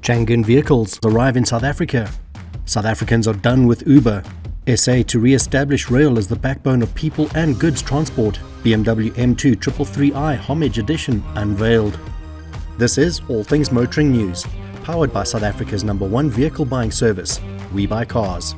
Changan vehicles arrive in South Africa. South Africans are done with Uber. SA to re-establish rail as the backbone of people and goods transport. BMW M2 333i Homage Edition unveiled. This is All Things Motoring News, powered by South Africa's #1 vehicle buying service, We Buy Cars.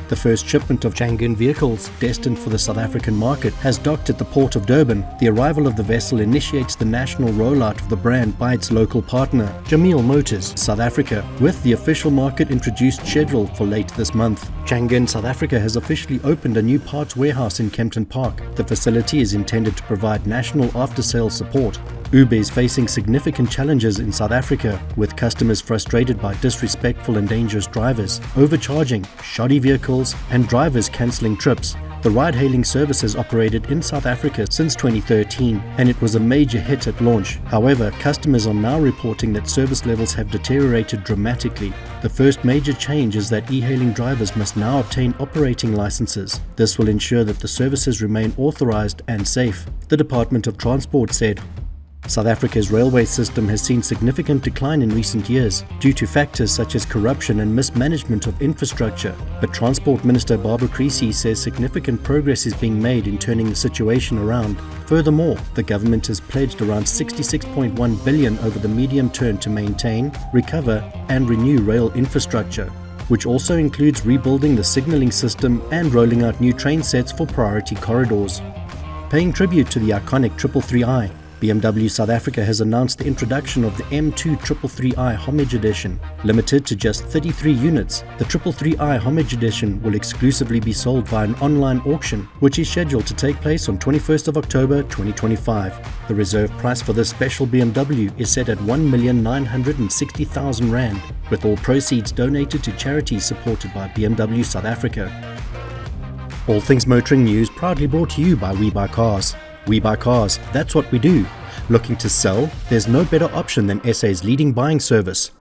The first shipment of Changan vehicles, destined for the South African market, has docked at the port of Durban. The arrival of the vessel initiates the national rollout of the brand by its local partner, Jameel Motors South Africa, with the official market introduced scheduled for late this month. Changan South Africa has officially opened a new parts warehouse in Kempton Park. The facility is intended to provide national after-sales support. Uber is facing significant challenges in South Africa, with customers frustrated by disrespectful and dangerous drivers, overcharging, shoddy vehicles, and drivers cancelling trips. The ride-hailing service has operated in South Africa since 2013, and it was a major hit at launch. However, customers are now reporting that service levels have deteriorated dramatically. The first major change is that e-hailing drivers must now obtain operating licenses. This will ensure that the services remain authorized and safe, the Department of Transport said. South Africa's railway system has seen significant decline in recent years due to factors such as corruption and mismanagement of infrastructure. But Transport Minister Barbara Creecy says significant progress is being made in turning the situation around. Furthermore, the government has pledged around 66.1 billion over the medium term to maintain, recover and renew rail infrastructure, which also includes rebuilding the signalling system and rolling out new train sets for priority corridors. Paying tribute to the iconic 333i, BMW South Africa has announced the introduction of the M2 333i Homage Edition. Limited to just 33 units, the 333i Homage Edition will exclusively be sold via an online auction, which is scheduled to take place on 21st of October 2025. The reserve price for this special BMW is set at 1,960,000 Rand, with all proceeds donated to charities supported by BMW South Africa. All Things Motoring News proudly brought to you by We Buy Cars. We Buy Cars, that's what we do. Looking to sell? There's no better option than SA's leading buying service.